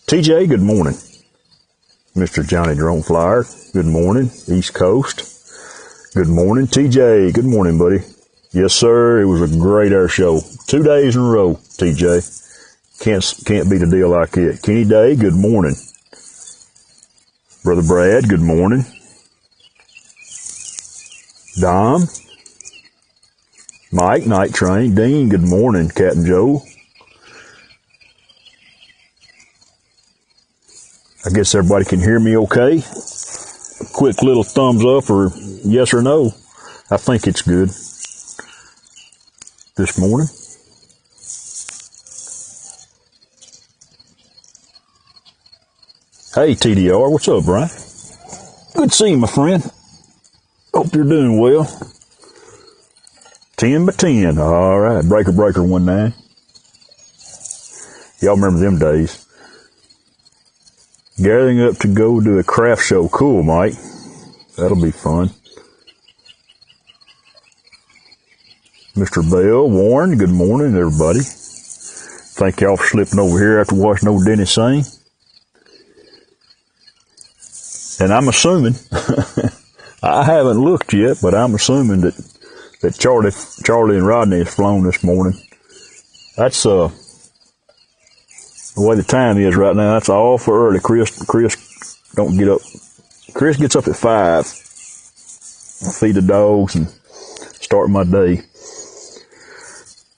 TJ, good morning. Mr. Johnny Drone Flyer, good morning. East Coast, good morning. TJ, good morning, buddy. Yes, sir. It was a great air show. 2 days in a row, TJ. Can't beat a deal like it. Kenny Day, good morning. Brother Brad, good morning. Dom, Mike, Night Train, Dean, good morning. Captain Joe. I guess everybody can hear me okay. A quick little thumbs up or yes or no. I think it's good this morning. Hey, TDR, what's up, Brian? Good to see you, my friend. Hope you're doing well. 10 by 10. All right. Breaker 19. Y'all remember them days. Gathering up to go to a craft show. Cool, Mike. That'll be fun. Mr. Bell, Warren, good morning, everybody. Thank y'all for slipping over here after watching old Dennis sing. And I'm assuming, I haven't looked yet, but I'm assuming that Charlie and Rodney has flown this morning. That's, the way the time is right now, that's all for early. Chris don't get up. Chris gets up at 5. I feed the dogs and start my day.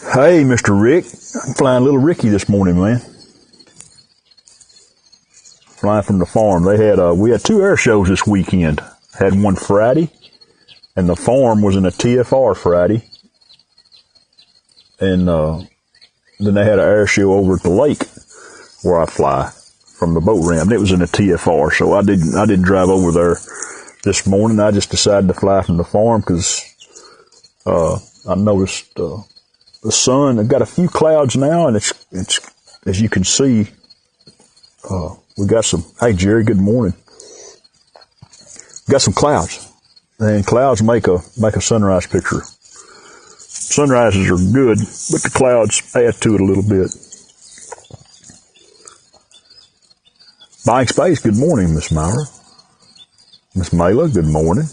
Hey, Mr. Rick. I'm flying little Ricky this morning, man. Flying from the farm. We had 2 air shows this weekend. Had one Friday, and the farm was in a TFR Friday. And, then they had an air show over at the lake where I fly from the boat ramp. And it was in a TFR, so I didn't drive over there this morning. I just decided to fly from the farm because I noticed the sun. I've got a few clouds now, and it's as you can see, we got some. Hey, Jerry, good morning. Got some clouds, and clouds make a sunrise picture. Sunrises are good, but the clouds add to it a little bit. Buying Space, good morning, Miss Myra. Miss Mayla, good morning.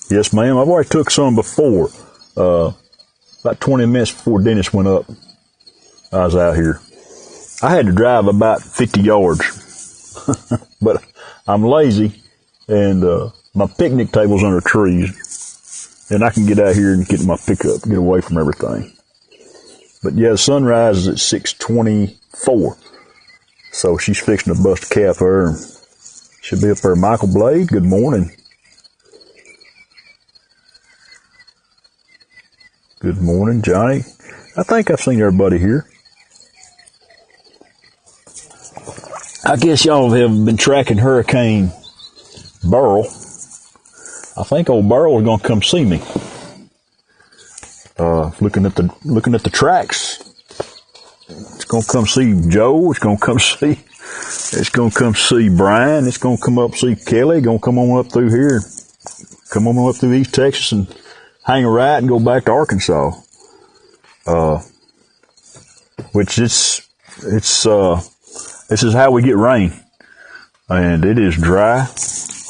Yes, ma'am, I've already took some before. About 20 minutes before Dennis went up, I was out here. I had to drive about 50 yards, but I'm lazy, and my picnic table's under trees, and I can get out here and get my pickup, get away from everything. But yeah, sunrise is at 6:24. So she's fixing to bust a cap for her. She'll be up there. Michael Blade, good morning. Good morning, Johnny. I think I've seen everybody here. I guess y'all have been tracking Hurricane Beryl. I think old Beryl is going to come see me. Looking at the tracks. It's going to come see Joe. It's going to come see Brian. It's going to come up see Kelly. Going to come on up through here. Come on up through East Texas and hang a right and go back to Arkansas. Which this is how we get rain. And it is dry.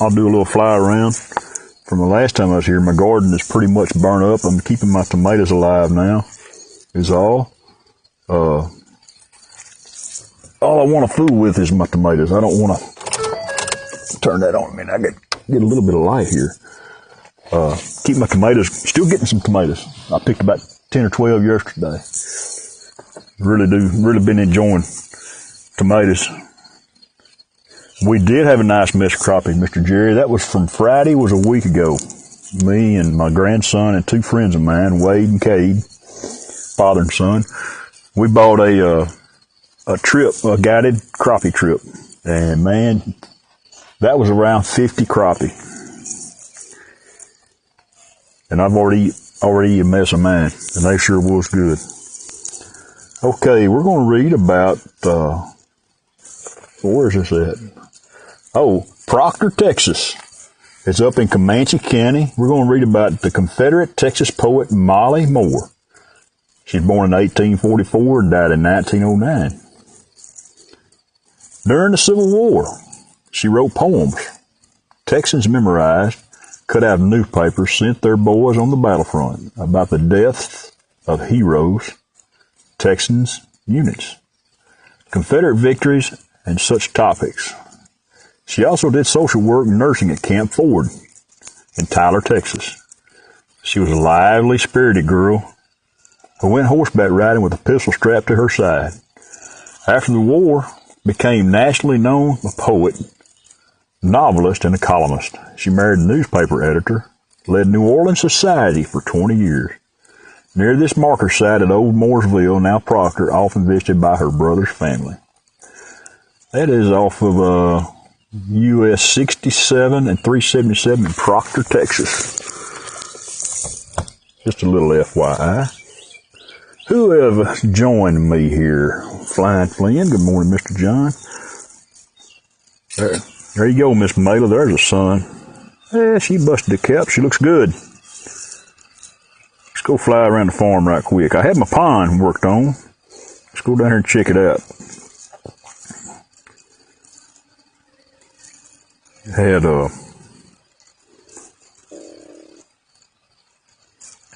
I'll do a little fly around. From the last time I was here, my garden is pretty much burnt up. I'm keeping my tomatoes alive now, is all. All I want to fool with is my tomatoes. I don't want to turn that on. I get a little bit of light here. Keep my tomatoes, still getting some tomatoes. I picked about 10 or 12 yesterday. Really been enjoying tomatoes. We did have a nice mess of crappie, Mr. Jerry. That was from Friday, was a week ago. me and my grandson and 2 friends of mine, Wade and Cade, father and son, we bought a trip, a guided crappie trip. And man, that was around 50 crappie. And I've already eaten a mess of mine, and they sure was good. Okay, we're going to read about, where's this at? Oh, Proctor, Texas. It's up in Comanche County. We're going to read about the Confederate Texas poet Molly Moore. She was born in 1844 and died in 1909. During the Civil War, she wrote poems. Texans memorized, cut out of newspapers, sent their boys on the battlefront about the deaths of heroes, Texans, units, Confederate victories, and such topics. She also did social work and nursing at Camp Ford in Tyler, Texas. She was a lively, spirited girl who went horseback riding with a pistol strapped to her side. After the war, became nationally known a poet, novelist, and a columnist. She married a newspaper editor, led New Orleans society for 20 years. Near this marker site at Old Mooresville, now Proctor, often visited by her brother's family. That is off of US 67 and 377 in Proctor, Texas. Just a little FYI. Who have joined me here? Flying Flynn. Good morning, Mr. John. There you go, Miss Mela. There's a son. Yeah, she busted the cap. She looks good. Let's go fly around the farm right quick. I had my pond worked on. Let's go down here and check it out.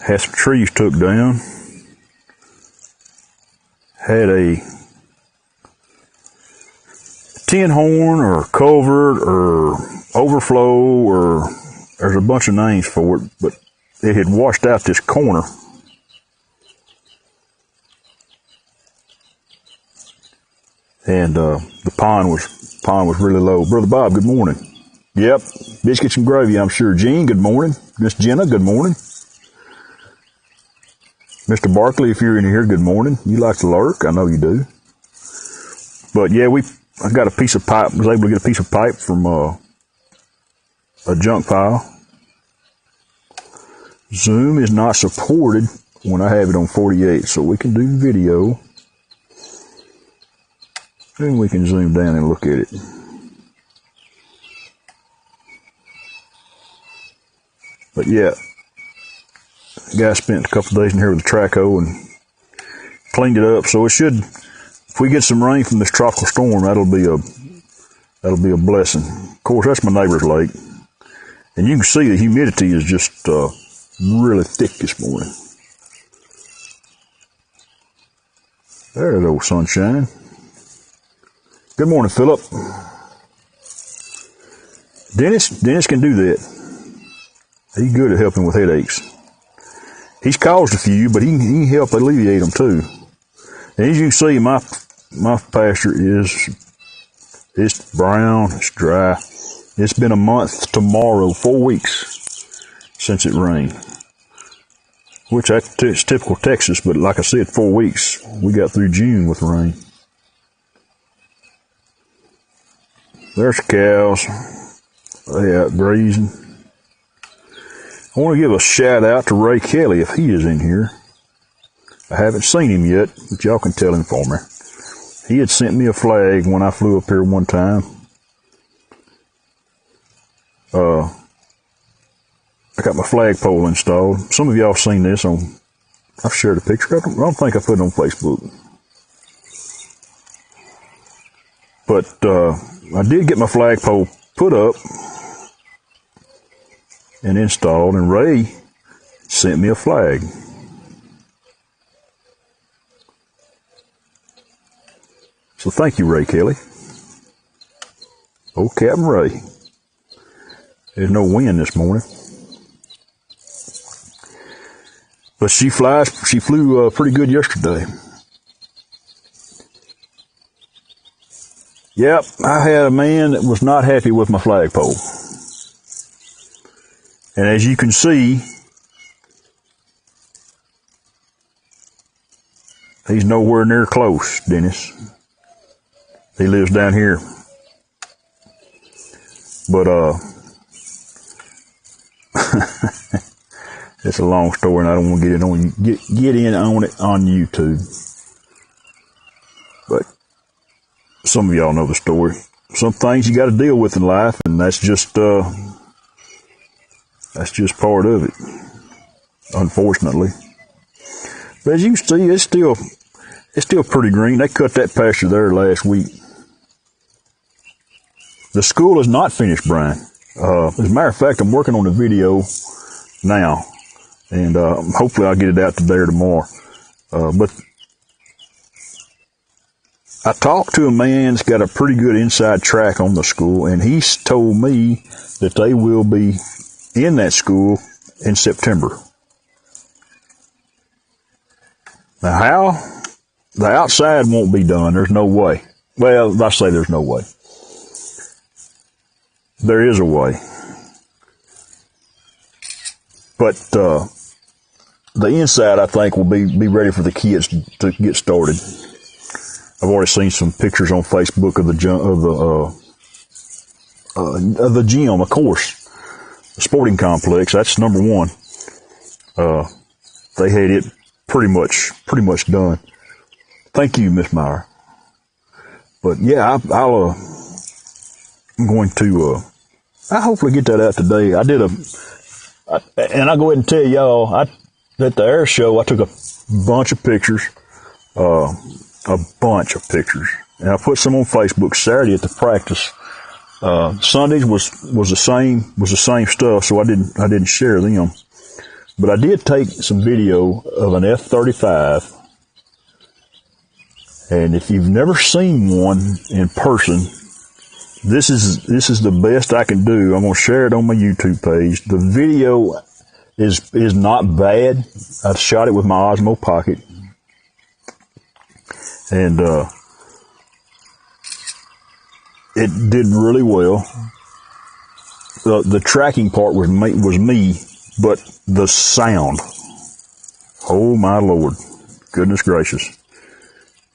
Had some trees took down. Had a tin horn or culvert or overflow, or there's a bunch of names for it, but it had washed out this corner. And the pond was really low. Brother Bob, good morning. Yep, biscuits and gravy, I'm sure. Gene, good morning. Miss Jenna, good morning. Mr. Barkley, if you're in here, good morning. You like to lurk, I know you do. But yeah, I got a piece of pipe, was able to get a piece of pipe from a junk pile. Zoom is not supported when I have it on 48, so we can do video. And we can zoom down and look at it. But yeah, the guy spent a couple of days in here with the trackhoe and cleaned it up. So it should, if we get some rain from this tropical storm, that'll be a blessing. Of course, that's my neighbor's lake. And you can see the humidity is just really thick this morning. There's old sunshine. Good morning, Philip. Dennis can do that. He's good at helping with headaches. He's caused a few, but he can help alleviate them too. And as you can see, my pasture it's brown, it's dry. It's been a month tomorrow, 4 weeks since it rained. Which it's typical Texas, but like I said, 4 weeks. We got through June with rain. There's the cows. They out grazing. I want to give a shout out to Ray Kelly if he is in here. I haven't seen him yet, but y'all can tell him for me. He had sent me a flag when I flew up here one time. I got my flagpole installed. Some of y'all seen this I've shared a picture. I don't think I put it on Facebook. But I did get my flagpole put up and installed, and Ray sent me a flag. So thank you, Ray Kelly. Oh, Captain Ray. There's no wind this morning. But she flew pretty good yesterday. Yep, I had a man that was not happy with my flagpole. And as you can see, he's nowhere near close, Dennis. He lives down here. But, it's a long story and I don't want to get in on it on YouTube. But some of y'all know the story. Some things you got to deal with in life, and that's just part of it, unfortunately. But as you can see, it's still pretty green. They cut that pasture there last week. The school is not finished, Brian. As a matter of fact, I'm working on the video now, and hopefully I'll get it out today or tomorrow. But I talked to a man that's got a pretty good inside track on the school, and he's told me that they will be in that school in September. Now, how? The outside won't be done. There's no way. Well, I say there's no way. There is a way. But the inside, I think, will be ready for the kids to get started. I've already seen some pictures on Facebook of the gym, of course, the sporting complex. That's number one. They had it pretty much done. Thank you, Miss Meyer. But yeah, I'm going to. I hopefully get that out today. And I'll go ahead and tell y'all, at the air show, I took a bunch of pictures, and I put some on Facebook Saturday at the practice. Sundays was the same stuff, so I didn't share them. But I did take some video of an F-35, and if you've never seen one in person, this is the best I can do. I'm gonna share it on my YouTube page. The video is not bad. I shot it with my Osmo Pocket, and it did really well. The tracking part was me, but the sound, oh my Lord, goodness gracious.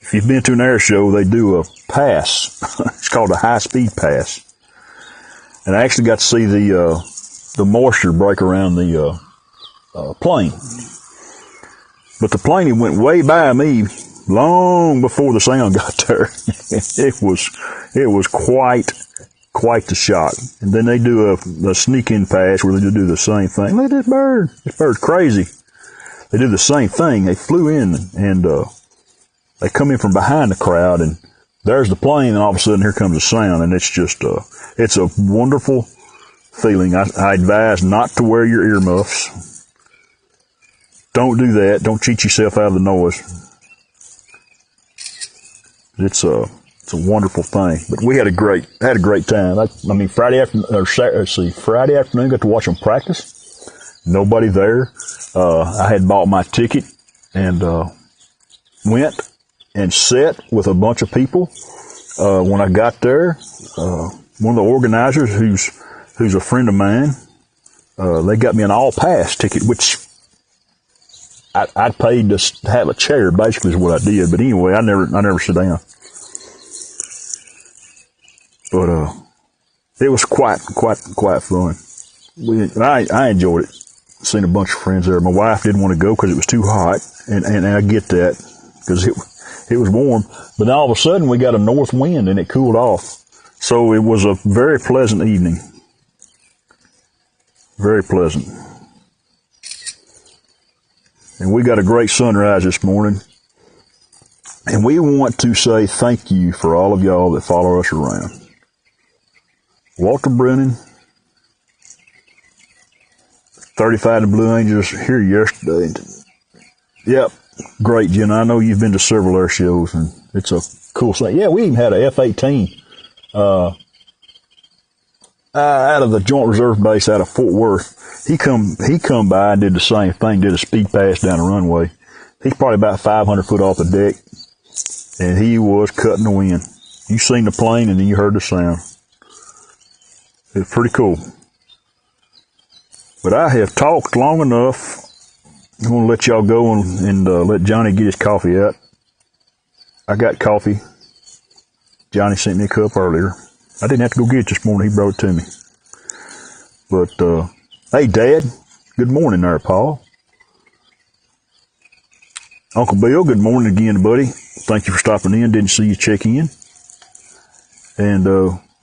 If you've been to an air show, they do a pass. It's called a high-speed pass. And I actually got to see the moisture break around the plane. But the plane went way by me long before the sound got there. It was quite the shot. And then they do a sneak-in pass where they do the same thing. Look at this bird. This bird's crazy. They do the same thing. They flew in and they come in from behind the crowd, and there's the plane, and all of a sudden here comes the sound, and it's just it's a wonderful feeling. I advise not to wear your earmuffs. Don't do that. Don't cheat yourself out of the noise. It's a wonderful thing. But we had a great time. I mean, Friday afternoon, got to watch them practice. Nobody there. I had bought my ticket and went and sat with a bunch of people. When I got there, one of the organizers, who's a friend of mine, they got me an all-pass ticket, which I paid to have a chair. Basically, is what I did. But anyway, I never sit down. But it was quite fun. I enjoyed it. Seen a bunch of friends there. My wife didn't want to go because it was too hot, and I get that because it was warm. But then all of a sudden we got a north wind and it cooled off. So it was a very pleasant evening. Very pleasant. And we got a great sunrise this morning. And we want to say thank you for all of y'all that follow us around. Walter Brennan, 35 the Blue Angels here yesterday. Yep, great, Jen. I know you've been to several air shows, and it's a cool thing. Yeah, we even had a F-18 out of the Joint Reserve Base out of Fort Worth. He come by and did the same thing, did a speed pass down the runway. He's probably about 500 foot off the deck, and he was cutting the wind. You seen the plane, and then you heard the sound. It's pretty cool. But I have talked long enough. I'm going to let y'all go and let Johnny get his coffee out. I got coffee. Johnny sent me a cup earlier. I didn't have to go get it this morning. He brought it to me. But, hey, Dad. Good morning there, Paul. Uncle Bill, good morning again, buddy. Thank you for stopping in. Didn't see you check in. And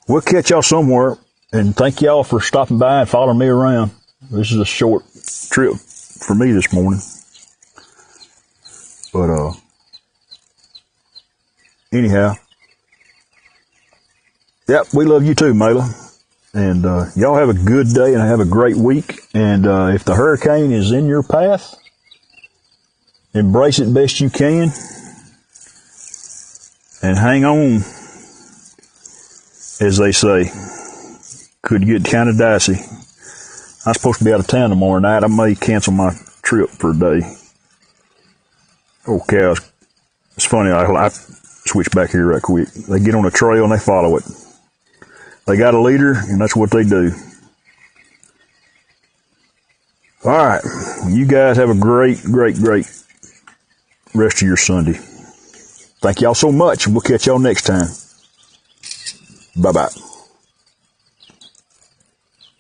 we'll catch y'all somewhere. And thank y'all for stopping by and following me around. This is a short trip for me this morning. But anyhow, yep, we love you too, Mela. And y'all have a good day and have a great week. And if the hurricane is in your path, embrace it best you can. And hang on, as they say. Could get kind of dicey. I'm supposed to be out of town tomorrow night. I may cancel my trip for a day. Oh, cows. It's funny, I switch back here right quick. They get on a trail and they follow it. They got a leader, and that's what they do. All right. You guys have a great, great, great rest of your Sunday. Thank y'all so much. We'll catch y'all next time. Bye-bye.